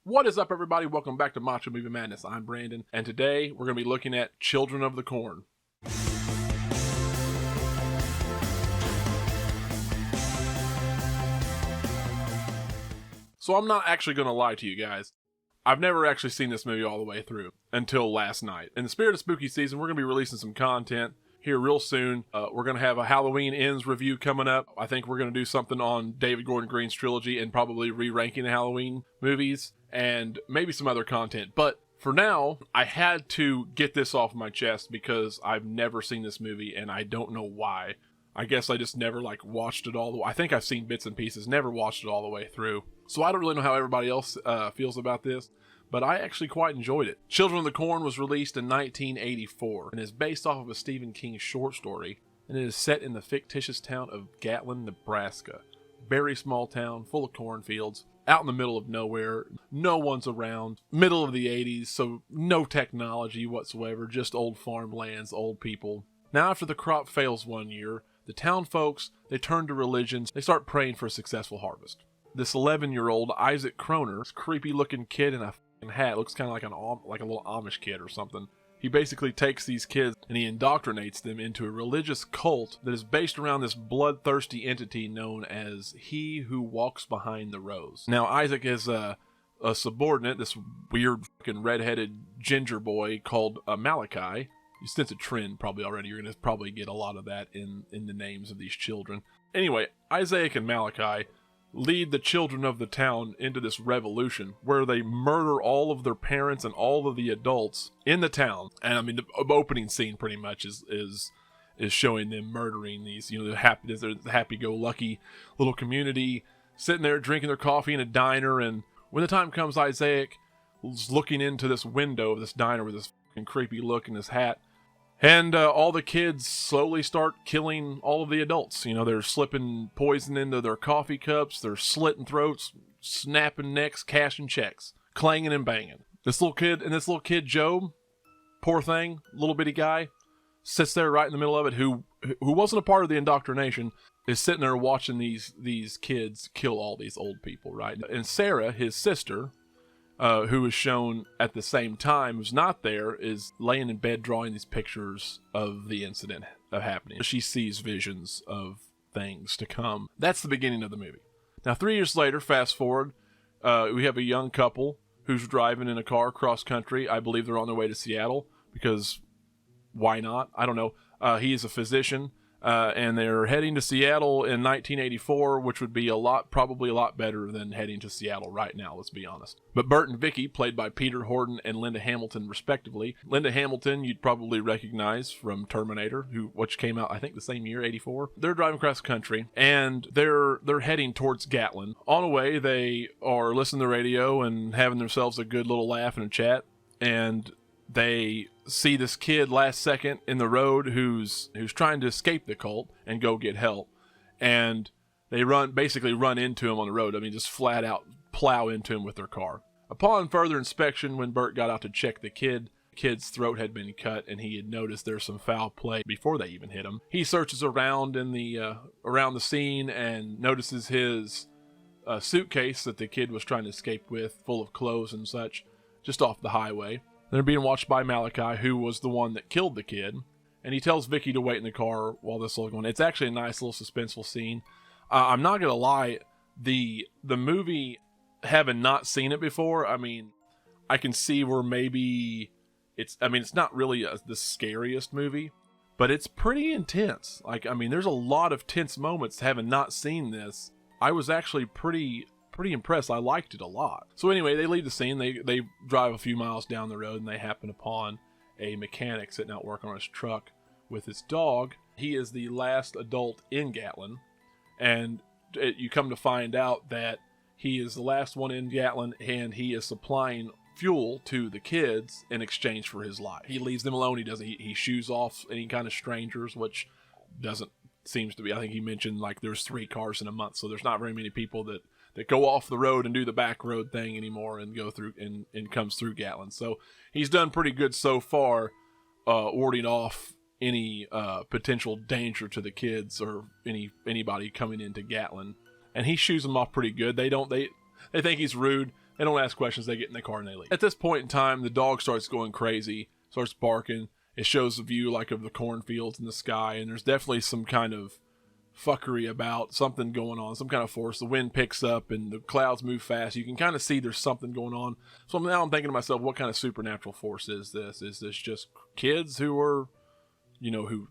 What is up, everybody? Welcome back to Macho Movie Madness. I'm Brandon, and today we're going to be looking at Children of the Corn. So I'm not actually going to lie to you guys. I've never actually seen this movie all the way through until last night. In the spirit of spooky season, we're going to be releasing some content here real soon. We're going to have a Halloween Ends review coming up. I think we're going to do something on David Gordon Green's trilogy and probably re-ranking the Halloween movies and maybe some other content. But for now, I had to get this off my chest because I've never seen this movie and I don't know why. I guess I just never watched it all the way. I think I've seen bits and pieces, never watched it all the way through. So I don't really know how everybody else feels about this, but I actually quite enjoyed it. Children of the Corn was released in 1984 and is based off of a Stephen King short story, and it is set in the fictitious town of Gatlin, Nebraska. Very small town, full of cornfields, out in the middle of nowhere. No one's around. Middle of the 80s, so no technology whatsoever, just old farmlands, old people. Now after the crop fails one year, the town folks, they turn to religions. They start praying for a successful harvest. This 11-year-old Isaac Kroner, this creepy-looking kid in a hat, looks kind of like a little Amish kid or something. He basically takes these kids and he indoctrinates them into a religious cult that is based around this bloodthirsty entity known as He Who Walks Behind the Rose. Now Isaac is a subordinate, this weird fucking redheaded ginger boy called Malachi. You sense a trend probably already. You're going to probably get a lot of that in the names of these children. Anyway, Isaac and Malachi lead the children of the town into this revolution where they murder all of their parents and all of the adults in the town. And I mean, the opening scene pretty much is showing them murdering these, the happy-go-lucky little community sitting there drinking their coffee in a diner. And when the time comes, Isaac is looking into this window of this diner with this fucking creepy look in his hat. And all the kids slowly start killing all of the adults. They're slipping poison into their coffee cups. They're slitting throats, snapping necks, cashing checks, clanging and banging. This little kid, Joe, poor thing, little bitty guy, sits there right in the middle of it, who wasn't a part of the indoctrination, is sitting there watching these kids kill all these old people, right? And Sarah, his sister, who is shown at the same time, who's not there, is laying in bed drawing these pictures of the incident of happening. She sees visions of things to come. That's the beginning of the movie. Now, 3 years later, fast forward, we have a young couple who's driving in a car cross country. I believe they're on their way to Seattle because why not? I don't know. He is a physician. And they're heading to Seattle in 1984, which would be probably a lot better than heading to Seattle right now, let's be honest. But Bert and Vicky, played by Peter Horton and Linda Hamilton, respectively. Linda Hamilton, you'd probably recognize from Terminator, which came out, I think, the same year, 84. They're driving across the country, and they're heading towards Gatlin. On the way, they are listening to the radio and having themselves a good little laugh and a chat, and they see this kid last second in the road who's trying to escape the cult and go get help. And they basically run into him on the road. I mean, just flat out plow into him with their car. Upon further inspection, when Bert got out to check the kid's throat had been cut and he had noticed there's some foul play before they even hit him. He searches around around the scene and notices his suitcase that the kid was trying to escape with, full of clothes and such, just off the highway. They're being watched by Malachi, who was the one that killed the kid. And he tells Vicky to wait in the car while this is all going on. It's actually a nice little suspenseful scene. I'm not going to lie, the movie, having not seen it before, I mean, I can see where maybe it's not really the scariest movie, but it's pretty intense. There's a lot of tense moments having not seen this. I was actually pretty impressed. I liked it a lot. So anyway, they leave the scene. They drive a few miles down the road and they happen upon a mechanic sitting out working on his truck with his dog. He is the last adult in Gatlin, and you come to find out that he is the last one in Gatlin and he is supplying fuel to the kids in exchange for his life. He leaves them alone. He shoos off any kind of strangers, which seems to be, I think he mentioned there's 3 cars in a month, so there's not very many people that go off the road and do the back road thing anymore and go through and comes through Gatlin. So he's done pretty good so far, warding off any potential danger to the kids or anybody coming into Gatlin. And he shoos them off pretty good. They think he's rude. They don't ask questions. They get in the car and they leave. At this point in time, the dog starts going crazy, starts barking. It shows a view like of the cornfields in the sky, and there's definitely some kind of fuckery about, something going on, some kind of force. The wind picks up and the clouds move fast. You can kind of see there's something going on. So now I'm thinking to myself, what kind of supernatural force is this? Is this just kids who are, who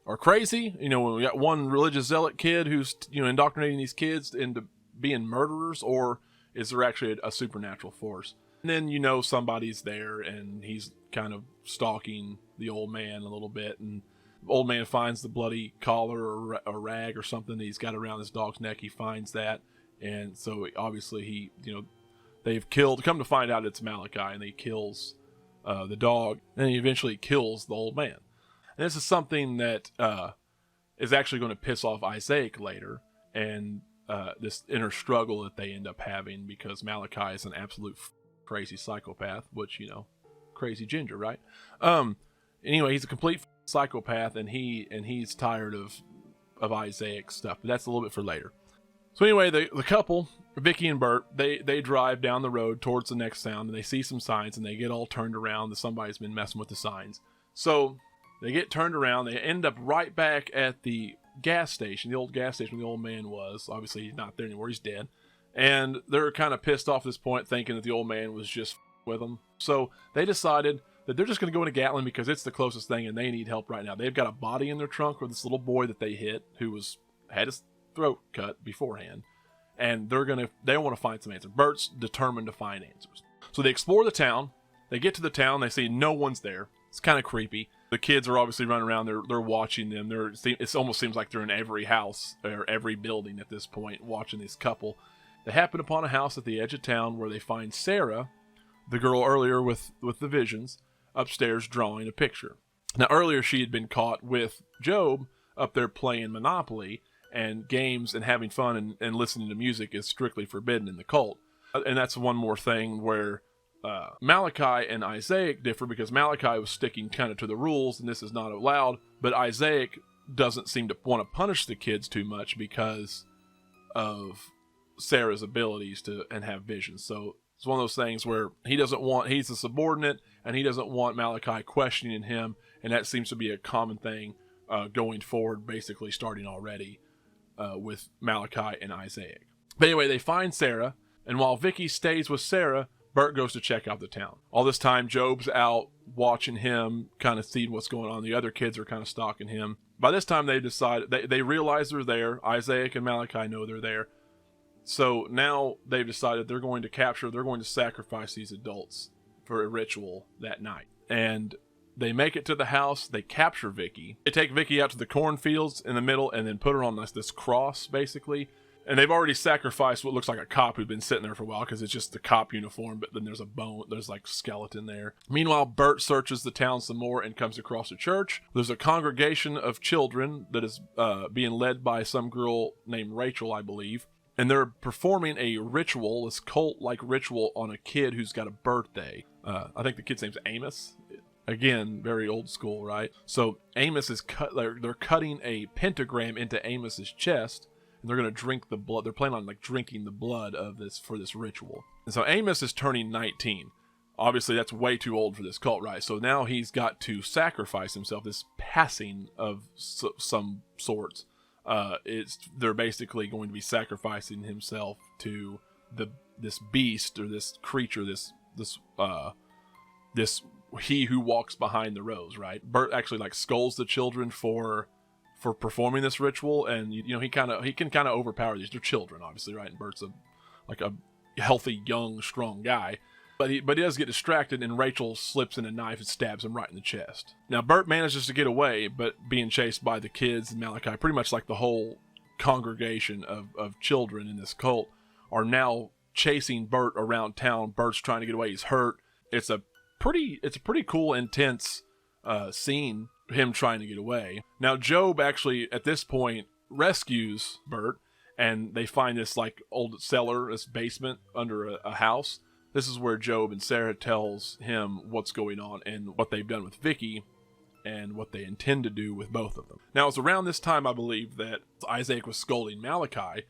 are crazy? When we got one religious zealot kid who's, indoctrinating these kids into being murderers, or is there actually a supernatural force? And then, somebody's there and he's kind of stalking the old man a little bit, and the old man finds the bloody collar or a rag or something that he's got around his dog's neck. He finds that, and so obviously they've killed, come to find out it's Malachi, and he kills the dog, and he eventually kills the old man. And this is something that is actually going to piss off Isaac later, and this inner struggle that they end up having, because Malachi is an absolute crazy psychopath, which, crazy ginger, right? Anyway, he's a complete psychopath, and he's tired of Isaac's stuff, but that's a little bit for later. So anyway, the couple, Vicky and Bert, they drive down the road towards the next town, and they see some signs, and they get all turned around that somebody's been messing with the signs. So they get turned around. They end up right back at the gas station, the old gas station where the old man was. Obviously, he's not there anymore. He's dead. And they're kind of pissed off at this point, thinking that the old man was just with them. So they decided that they're just going to go into Gatlin because it's the closest thing, and they need help right now. They've got a body in their trunk with this little boy that they hit, who had his throat cut beforehand, and they want to find some answers. Bert's determined to find answers. So they explore the town. They get to the town. They see no one's there. It's kind of creepy. The kids are obviously running around. They're watching them. It almost seems like they're in every house or every building at this point, watching this couple. They happen upon a house at the edge of town where they find Sarah, the girl earlier with the visions, upstairs drawing a picture. Now, earlier she had been caught with Job up there playing Monopoly, and games and having fun and listening to music is strictly forbidden in the cult. And that's one more thing where Malachi and Isaac differ, because Malachi was sticking kind of to the rules, and this is not allowed, but Isaac doesn't seem to want to punish the kids too much because of Sarah's abilities and have visions. So it's one of those things where he's a subordinate, and he doesn't want Malachi questioning him, and that seems to be a common thing going forward, basically starting already with Malachi and Isaac. But anyway, they find Sarah, and while Vicky stays with Sarah, Bert goes to check out the town. All this time, Job's out watching him, kind of seeing what's going on. The other kids are kind of stalking him. By this time, they decide, they realize they're there. Isaac and Malachi know they're there. So now they've decided they're going to sacrifice these adults for a ritual that night. And they make it to the house. They capture Vicky. They take Vicky out to the cornfields in the middle and then put her on this cross, basically. And they've already sacrificed what looks like a cop who'd been sitting there for a while, because it's just the cop uniform, but then there's a bone, there's like skeleton there. Meanwhile, Bert searches the town some more and comes across a church. There's a congregation of children that is being led by some girl named Rachel, I believe. And they're performing a ritual, this cult-like ritual, on a kid who's got a birthday. I think the kid's name's Amos. Again, very old school, right? So Amos is they're cutting a pentagram into Amos's chest, and they're going to drink the blood. They're planning on drinking the blood of this for this ritual. And so Amos is turning 19. Obviously, that's way too old for this cult, right? So now he's got to sacrifice himself, this passing of some sorts. They're basically going to be sacrificing himself to this beast, or this creature, this he who walks behind the rose, right? Bert actually scolds the children for performing this ritual, and he can kind of overpower these. They're children, obviously, right? And Bert's a healthy, young, strong guy. But he does get distracted, and Rachel slips in a knife and stabs him right in the chest. Now, Bert manages to get away, but being chased by the kids and Malachi, pretty much like the whole congregation of children in this cult, are now chasing Bert around town. Bert's trying to get away. He's hurt. It's a pretty cool, intense scene, him trying to get away. Now, Job actually, at this point, rescues Bert, and they find this old cellar, this basement under a house. This is where Job and Sarah tells him what's going on and what they've done with Vicky and what they intend to do with both of them. Now, it's around this time, I believe, that Isaac was scolding Malachi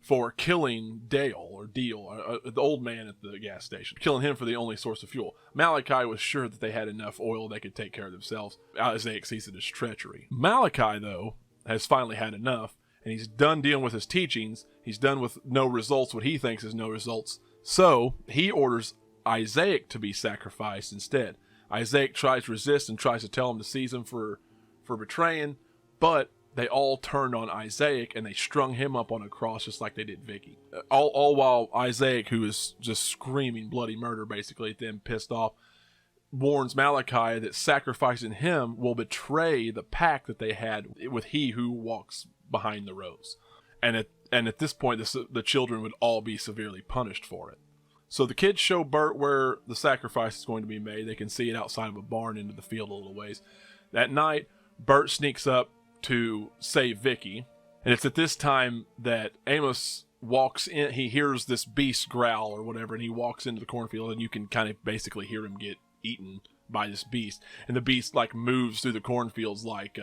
for killing Dale or Deal, the old man at the gas station, killing him for the only source of fuel. Malachi was sure that they had enough oil they could take care of themselves. Isaac sees it as treachery. Malachi, though, has finally had enough, and he's done dealing with his teachings. He's done with no results, what he thinks is no results. So he orders Isaac to be sacrificed instead. Isaac tries to resist and tries to tell him to seize him for betraying, but they all turned on Isaac and they strung him up on a cross just like they did Vicky. All while Isaac, who is just screaming bloody murder basically at them, pissed off, warns Malachi that sacrificing him will betray the pact that they had with he who walks behind the rose. And at this point, the children would all be severely punished for it. So the kids show Bert where the sacrifice is going to be made. They can see it outside of a barn into the field a little ways. That night, Bert sneaks up to save Vicky, and it's at this time that Amos walks in. He hears this beast growl or whatever, and he walks into the cornfield, and you can kind of basically hear him get eaten by this beast. And the beast like moves through the cornfields like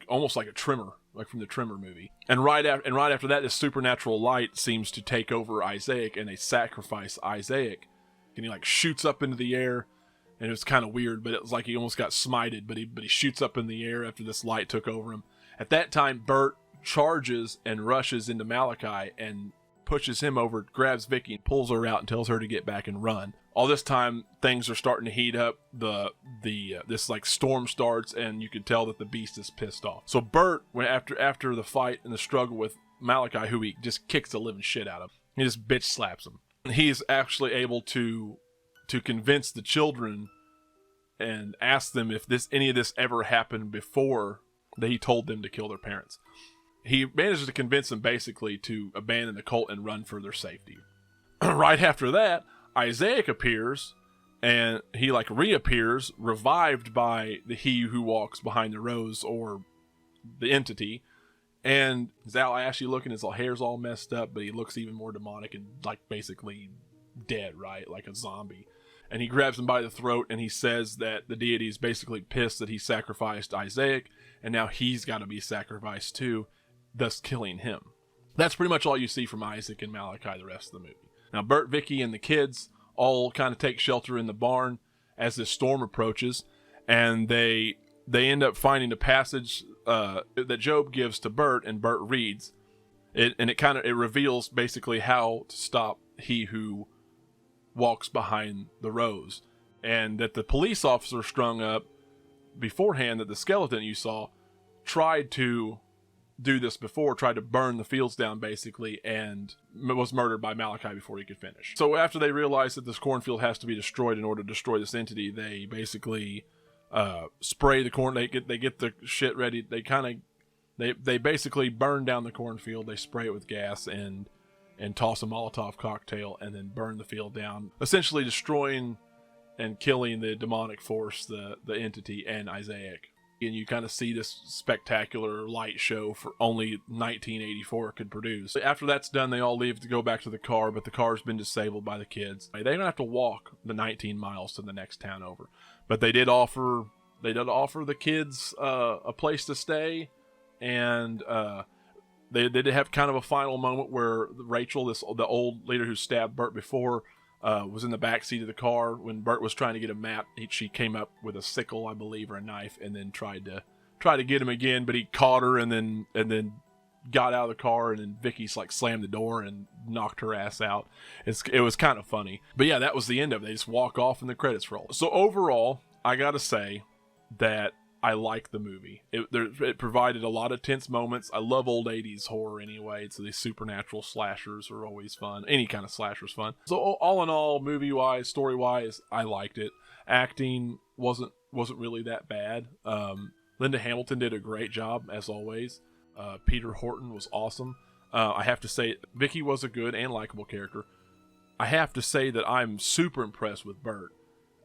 almost like a trimmer, like from the Trimmer movie. And right after that, this supernatural light seems to take over Isaac, and they sacrifice Isaac, and he like shoots up into the air. And it was kind of weird, but it was like he almost got smited, but he shoots up in the air after this light took over him. At that time, Bert charges and rushes into Malachi and pushes him over, grabs Vicky and pulls her out and tells her to get back and run. All this time, things are starting to heat up. This like storm starts, and you can tell that the beast is pissed off. So Bert, after the fight and the struggle with Malachi, who he just kicks the living shit out of, he just bitch slaps him. He is actually able to convince the children and ask them if any of this ever happened before that he told them to kill their parents. He manages to convince them basically to abandon the cult and run for their safety. Right after that, Isaac appears, and he like reappears, revived by the he who walks behind the rose, or the entity, and he's all ashy looking, his hair's all messed up, but he looks even more demonic and like basically dead, right? Like a zombie. And he grabs him by the throat, and he says that the deity is basically pissed that he sacrificed Isaac, and now he's got to be sacrificed too, thus killing him. That's pretty much all you see from Isaac and Malachi the rest of the movie. Now, Bert, Vicky, and the kids all kind of take shelter in the barn as this storm approaches, and they end up finding a passage that Job gives to Bert, and Bert reads it, and it reveals basically how to stop he who walks behind the rose, and that the police officer strung up beforehand, that the skeleton you saw tried to do this before, tried to burn the fields down basically, and was murdered by Malachi before he could finish. So after they realize that this cornfield has to be destroyed in order to destroy this entity, they basically spray the corn. They get the shit ready. They basically burn down the cornfield. They spray it with gas and toss a Molotov cocktail and then burn the field down, essentially destroying and killing the demonic force, the entity, and Isaac. And you kind of see this spectacular light show for only 1984 could produce. After that's done, they all leave to go back to the car, but the car's been disabled by the kids. They don't have to walk the 19 miles to the next town over, but they did offer the kids a place to stay, and they did have kind of a final moment where Rachel, the old leader who stabbed Bert before, was in the back seat of the car when Bert was trying to get a map. She came up with a sickle, I believe, or a knife, and then tried to get him again, but he caught her and then got out of the car, and then Vicky's like slammed the door and knocked her ass out. It was kind of funny, but yeah, that was the end of it. They just walk off and the credits roll. So overall, I gotta say that I like the movie. It provided a lot of tense moments. I love old 80s horror anyway, so these supernatural slashers are always fun. Any kind of slasher's fun. So all in all, movie-wise, story-wise, I liked it. Acting wasn't really that bad. Linda Hamilton did a great job, as always. Peter Horton was awesome. I have to say, Vicky was a good and likable character. I have to say that I'm super impressed with Bert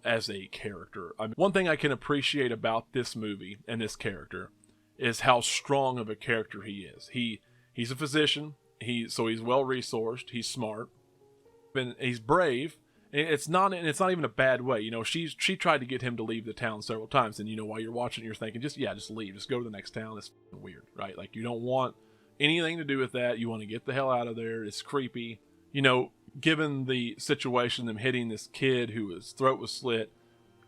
as a character. I mean, one thing I can appreciate about this movie and this character is how strong of a character he is. He's a physician. So he's well resourced. He's smart, and he's brave. And it's not even a bad way. You know, she tried to get him to leave the town several times, and you know, while you're watching, you're thinking, just leave, just go to the next town. It's weird, right? Like, you don't want anything to do with that. You want to get the hell out of there. It's creepy. You know, given the situation, them hitting this kid whose throat was slit,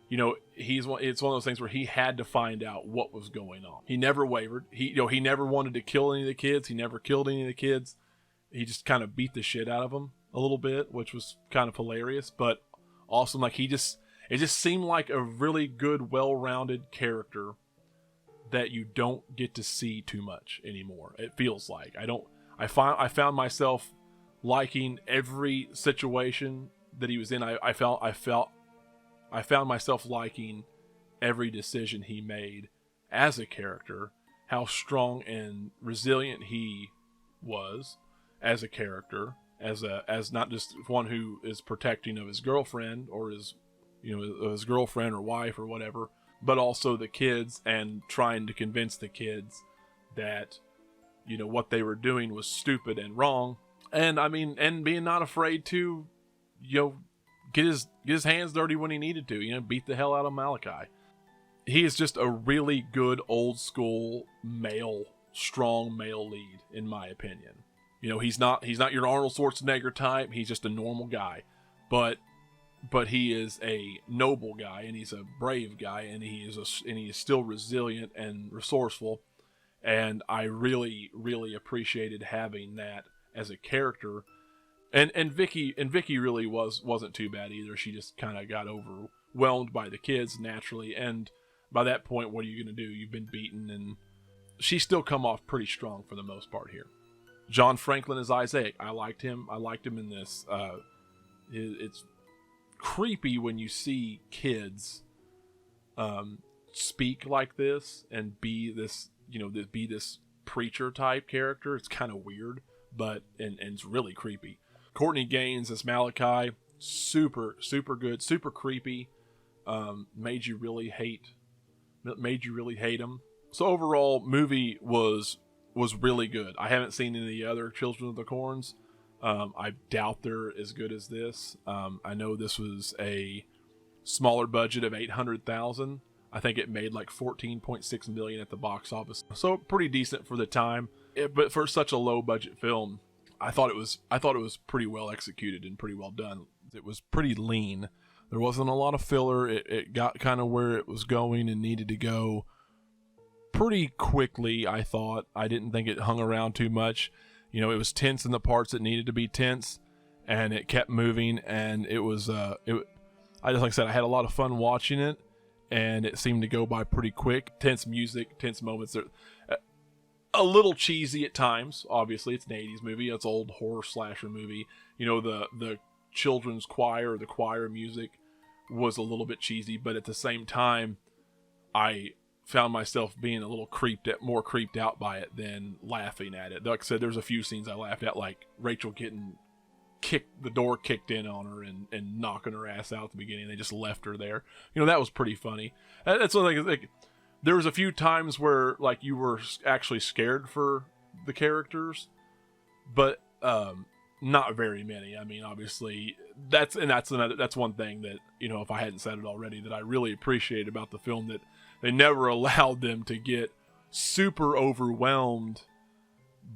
you know, it's one of those things where he had to find out what was going on. He never wavered. He never wanted to kill any of the kids. He never killed any of the kids. He just kind of beat the shit out of them a little bit, which was kind of hilarious, but awesome. Like, it just seemed like a really good, well-rounded character that you don't get to see too much anymore. It feels like I found myself liking every situation that he was in. I found myself liking every decision he made as a character, how strong and resilient he was as a character, as not just one who is protecting of his girlfriend or his girlfriend or wife or whatever, but also the kids, and trying to convince the kids that, you know, what they were doing was stupid and wrong. And I mean, and being not afraid to, you know, get his hands dirty when he needed to, you know, beat the hell out of Malachi. He is just a really good old school strong male lead, in my opinion. You know, he's not your Arnold Schwarzenegger type. He's just a normal guy, but he is a noble guy, and he's a brave guy, and he is still resilient and resourceful. And I really, really appreciated having that as a character. And Vicky really wasn't too bad either. She just kind of got overwhelmed by the kids naturally, and by that point, what are you going to do? You've been beaten, and she's still come off pretty strong for the most part here. John Franklin as Isaac. I liked him in this. It's creepy when you see kids speak like this and be this, you know, be this preacher type character. It's kind of weird, but and it's really creepy. Courtney Gaines as Malachi, super good, super creepy. Made you really hate him. So overall, movie was really good. I haven't seen any of the other Children of the Corns. I doubt they're as good as this. I know this was a smaller budget of $800,000. I think it made like $14.6 million at the box office, so pretty decent for the time. But for such a low budget film, I thought it was pretty well executed and pretty well done. It was pretty lean. There wasn't a lot of filler. It got kind of where it was going and needed to go pretty quickly, I thought. I didn't think it hung around too much. You know, it was tense in the parts that needed to be tense, and it kept moving, and it was I just, like I said, I had a lot of fun watching it, and it seemed to go by pretty quick. Tense music, tense moments. A little cheesy at times. Obviously, it's an 80s movie. It's an old horror slasher movie. You know, the children's choir, the choir music was a little bit cheesy, but at the same time, I found myself being a little more creeped out by it than laughing at it. Like I said, there's a few scenes I laughed at, like Rachel getting the door kicked in on her and knocking her ass out at the beginning. They just left her there. You know, that was pretty funny. That's like there was a few times where like you were actually scared for the characters, but not very many. I mean, obviously that's one thing that, you know, if I hadn't said it already, that I really appreciate about the film, that they never allowed them to get super overwhelmed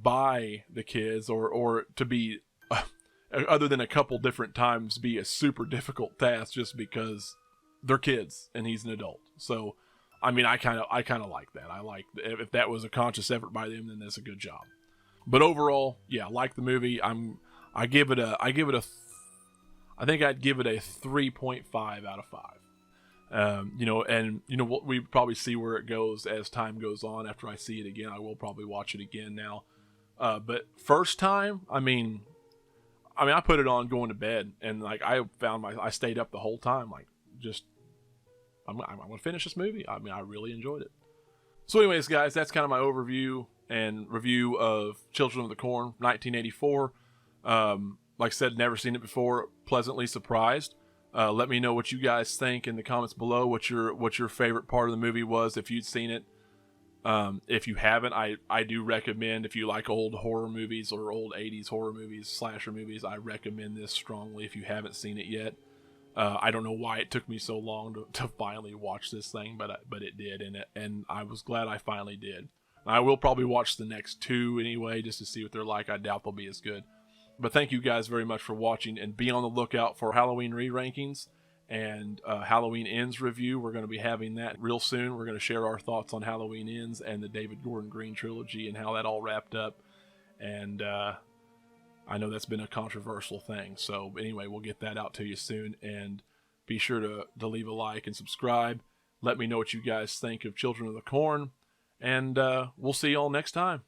by the kids or to be other than a couple different times be a super difficult task just because they're kids and he's an adult. So I mean, I kind of like that. I like if that was a conscious effort by them, then that's a good job. But overall, yeah, I like the movie. I think I'd give it a 3.5 out of 5. You know, and you know, we probably see where it goes as time goes on. After I see it again, I will probably watch it again now. But first time, I mean, I put it on going to bed, and like I stayed up the whole time, like just. I'm going to finish this movie. I mean, I really enjoyed it. So anyways, guys, that's kind of my overview and review of Children of the Corn, 1984. Like I said, never seen it before. Pleasantly surprised. Let me know what you guys think in the comments below. What your favorite part of the movie was, if you'd seen it. If you haven't, I do recommend, if you like old horror movies or old 80s horror movies, slasher movies, I recommend this strongly if you haven't seen it yet. I don't know why it took me so long to finally watch this thing, but it did, and I was glad I finally did. I will probably watch the next 2 anyway, just to see what they're like. I doubt they'll be as good. But thank you guys very much for watching, and be on the lookout for Halloween re-rankings and Halloween Ends review. We're going to be having that real soon. We're going to share our thoughts on Halloween Ends and the David Gordon Green trilogy and how that all wrapped up. And I know that's been a controversial thing. So anyway, we'll get that out to you soon. And be sure to leave a like and subscribe. Let me know what you guys think of Children of the Corn. And we'll see y'all next time.